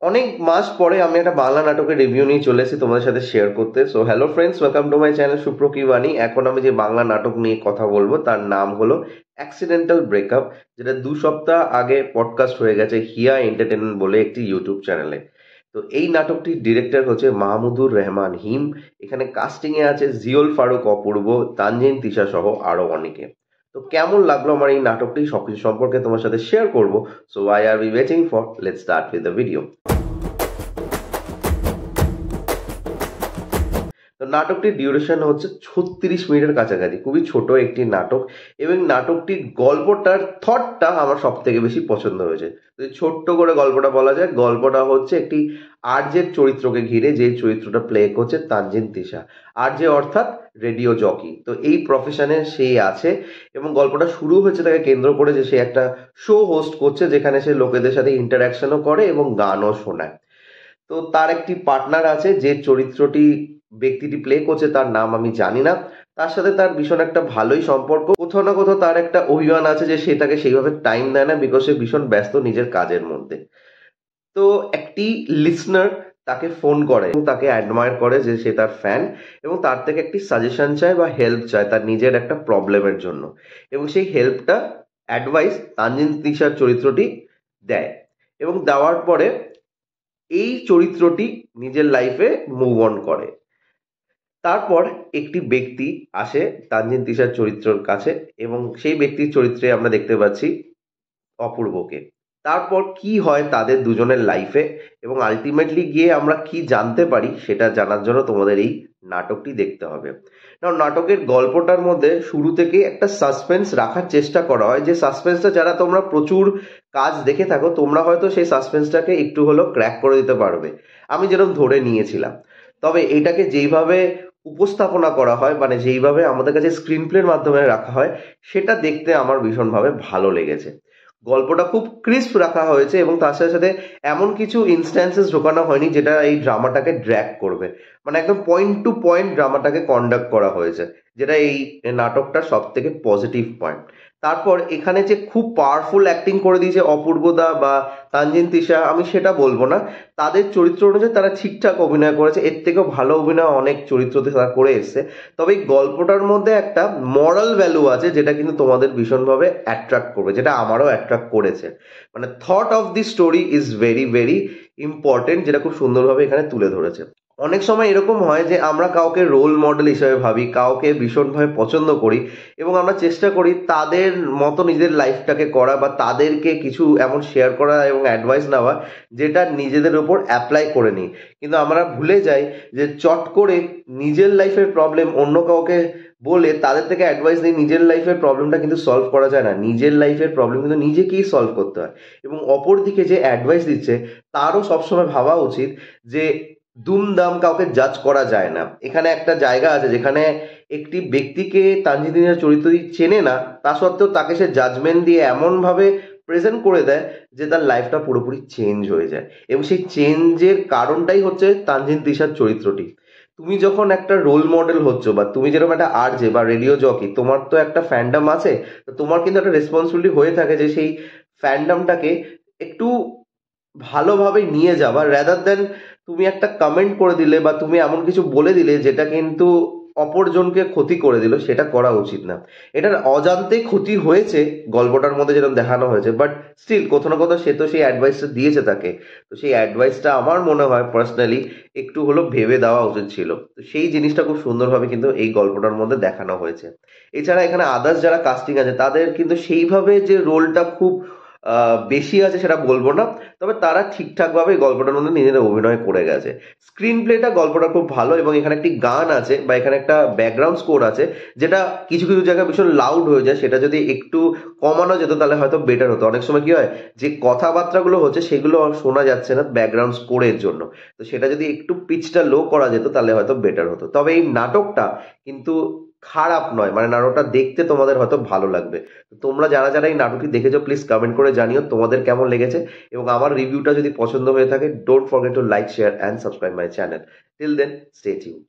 অনেক মাস পরে আমি একটা বাংলা নাটকের রিভিউ নিয়ে চলে এসেছি তোমাদের সাথে শেয়ার করতে। So hello friends, welcome to my channel সুপ্রকি বাণী। এখন আমি যে বাংলা নাটক নিয়ে কথা বলবো তার নাম হলো অ্যাক্সিডেন্টাল ব্রেকআপ, যেটা 2 সপ্তাহ আগে পডকাস্ট হয়ে গেছে হিয়া এন্টারটেনমেন্ট বলে একটি ইউটিউব চ্যানেলে। তো এই নাটকটির ডিরেক্টর হচ্ছে মাহমুদুর রহমান হিম। এখানে কাস্টিং এ আছে জিওল ফারুক অপূর্ব, তানজিন তিশা সহ আরো অনেকে। তো কেমন লাগলো আমার এই নাটকটি সবকিছু সম্পর্কে তোমার সাথে শেয়ার করবো। So I are be waiting for, let's start with the video. তো নাটকটির ডিউরেশন হচ্ছে 36 মিনিটের কাছাকাছি, খুবই ছোট একটি নাটক। এবং নাটকটির গল্পটার থটটা আমার সব থেকে বেশি পছন্দ হয়েছে। তো ছোট্ট করে গল্পটা বলা যায়, গল্পটা হচ্ছে একটি আরজের চরিত্রকে ঘিরে, যে চরিত্রটা প্লে করছে তানজিন তিশা। আরজে অর্থাৎ রেডিও জকি। তো এই প্রফেশনে সে আছে এবং গল্পটা শুরু হয়েছে তাকে কেন্দ্র করে যে সে একটা শো হোস্ট করছে, যেখানে সে লোকেদের সাথে ইন্টারাকশনও করে এবং গানও শোনায়। তো তার একটি পার্টনার আছে, যে চরিত্রটি ব্যক্তিটি প্লে করছে তার নাম আমি জানি না। তার সাথে তার ভীষণ একটা ভালোই সম্পর্ক। কোথাও না কোথাও তার একটা অভিমান আছে যে সে তাকে সেইভাবে টাইম দেয় না, বিকজ সে ভীষণ ব্যস্ত নিজের কাজের মধ্যে। তো একটি লিসনার তাকে ফোন করে এবং তাকে অ্যাডমায়ার করে যে সে তার ফ্যান, এবং তার থেকে একটি সাজেশন চায় বা হেল্প চায় তার নিজের একটা প্রবলেমের জন্য। এবং সেই হেল্পটা, অ্যাডভাইস তানজিন তিশার চরিত্রটি দেয়। এবং দেওয়ার পরে এই চরিত্রটি নিজের লাইফে মুভ অন করে। তারপর একটি ব্যক্তি আসে তানজিন তিশার চরিত্রের কাছে, এবং সেই ব্যক্তির চরিত্রে আমরা দেখতে পাচ্ছি অপূর্বকে। তারপর কি হয় তাদের দুজনের লাইফে এবং আলটিমেটলি গিয়ে আমরা কি জানতে পারি সেটা জানার জন্য তোমাদের এই নাটকটি দেখতে হবে। নাটকের গল্পটার মধ্যে শুরু থেকে একটা সাসপেন্স রাখার চেষ্টা করা হয়, যে সাসপেন্সটা যারা তোমরা প্রচুর কাজ দেখে থাকো তোমরা হয়তো সেই সাসপেন্সটাকে একটু হলেও ক্র্যাক করে দিতে পারবে, আমি যেরকম ধরে নিয়েছিলাম। তবে এটাকে যেইভাবে উপস্থাপনা করা হয়, মানে যেইভাবে আমাদের কাছে স্ক্রিন প্লের মাধ্যমে রাখা হয়, সেটা দেখতে আমার ভীষণভাবে ভালো লেগেছে। গল্পটা খুব ক্রিস্প রাখা হয়েছে এবং তার সাথে সাথে এমন কিছু ইনস্ট্যান্সেস ঢোকানো হয়নি যেটা এই ড্রামাটাকে ড্র্যাগ করবে। মানে একদম পয়েন্ট টু পয়েন্ট ড্রামাটাকে কন্ডাক্ট করা হয়েছে, যেটা এই নাটকটার সব থেকে পজিটিভ পয়েন্ট। তারপর এখানে যে খুব পাওয়ারফুল অ্যাক্টিং করে দিয়েছে অপূর্বদা বা তানজিন তিশা, আমি সেটা বলবো না। তাদের চরিত্র অনুযায়ী তারা ঠিকঠাক অভিনয় করেছে, এর থেকেও ভালো অভিনয় অনেক চরিত্রতে তারা করে এসছে। তবে এই গল্পটার মধ্যে একটা মরাল ভ্যালু আছে, যেটা কিন্তু তোমাদের ভীষণভাবে অ্যাট্রাক্ট করবে, যেটা আমারও অ্যাট্রাক্ট করেছে। মানে thought of the story is very very important, যেটা খুব সুন্দরভাবে এখানে তুলে ধরেছে। অনেক সময় এরকম হয় যে আমরা কাউকে রোল মডেল হিসেবে ভাবি, কাউকে ভীষণভাবে পছন্দ করি এবং আমরা চেষ্টা করি তাদের মতো নিজেদের লাইফটাকে করা বা তাদেরকে কিছু এমন শেয়ার করা এবং অ্যাডভাইস নেওয়া যেটা নিজেদের ওপর অ্যাপ্লাই করে নিই। কিন্তু আমরা ভুলে যাই যে চট করে নিজের লাইফের প্রবলেম অন্য কাউকে বলে তাদের থেকে অ্যাডভাইস নিয়ে নিজের লাইফের প্রবলেমটা কিন্তু সলভ করা যায় না। নিজের লাইফের প্রবলেম কিন্তু নিজেকেই সলভ করতে হয়। এবং অপর দিকে যে অ্যাডভাইস দিচ্ছে তারও সবসময় ভাবা উচিত যে দুমদাম কাউকে জাজ করা যায় না। এখানে একটা জায়গা আছে যেখানে একটি ব্যক্তিকে তানজিদিনের চরিত্র চেনে না, তা সত্ত্বেও তাকে সে জাজমেন্ট দিয়ে এমনভাবে প্রেজেন্ট করে দেয় যে তার লাইফটা পুরোপুরি চেঞ্জ হয়ে যায়। এবং সেই চেঞ্জের কারণটাই হচ্ছে তানজিন তিশার চরিত্রটি। তুমি যখন একটা রোল মডেল হচ্ছ, বা তুমি যেরকম একটা আরজে বা রেডিও জকি, তোমার তো একটা ফ্যান্ডাম আছে। তো তোমার কিন্তু একটা রেসপন্সিবিলিটি হয়ে থাকে যে সেই ফ্যান্ডামটাকে একটু ভালোভাবে নিয়ে যাওয়া, রাদার দেন তুমি একটা কমেন্ট করে দিলে বা তুমি এমন কিছু বলে দিলে যেটা কিন্তু অপরজনকে ক্ষতি করে দিল, সেটা করা উচিত না। এটার অজান্তেই ক্ষতি হয়েছে গল্পটার মধ্যে যেরকম দেখানো হয়েছে, বাট স্টিল কোথাও না কোথাও সে তো সেই অ্যাডভাইসটা দিয়েছে তাকে। তো সেই অ্যাডভাইসটা আমার মনে হয় পার্সোনালি একটু হলো ভেবে দেওয়া উচিত ছিল। তো সেই জিনিসটা খুব সুন্দরভাবে কিন্তু এই গল্পটার মধ্যে দেখানো হয়েছে। এছাড়া এখানে আদার্স যারা কাস্টিং আছে তাদের কিন্তু সেইভাবে যে রোলটা খুব বেশি আছে সেটা বলবো না, তবে তারা ঠিকঠাকভাবে গল্পটার মধ্যে নিজেদের অভিনয় করে গেছে। স্ক্রিন প্লেটা গল্পটা খুব ভালো, এবং এখানে একটি গান আছে বা এখানে একটা ব্যাকগ্রাউন্ড স্কোর আছে যেটা কিছু কিছু জায়গায় ভীষণ লাউড হয়ে যায়। সেটা যদি একটু কমানো যেত তাহলে হয়তো বেটার হতো। অনেক সময় কি হয় যে কথাবার্তাগুলো হচ্ছে সেগুলো শোনা যাচ্ছে না ব্যাকগ্রাউন্ড স্কোরের জন্য। তো সেটা যদি একটু পিচটা লো করা যেত তাহলে হয়তো বেটার হতো। তবে এই নাটকটা কিন্তু খারাপ নয়, মানে নাটকটা দেখতে তোমাদের হয়তো ভালো লাগবে। তো তোমরা যারা যারা এই নাটকটি দেখেছো প্লিজ কমেন্ট করে জানিও তোমাদের কেমন লেগেছে। এবং আমার রিভিউটা যদি পছন্দ হয়ে থাকে, don't forget to like, share and subscribe my channel. Till then, stay tuned.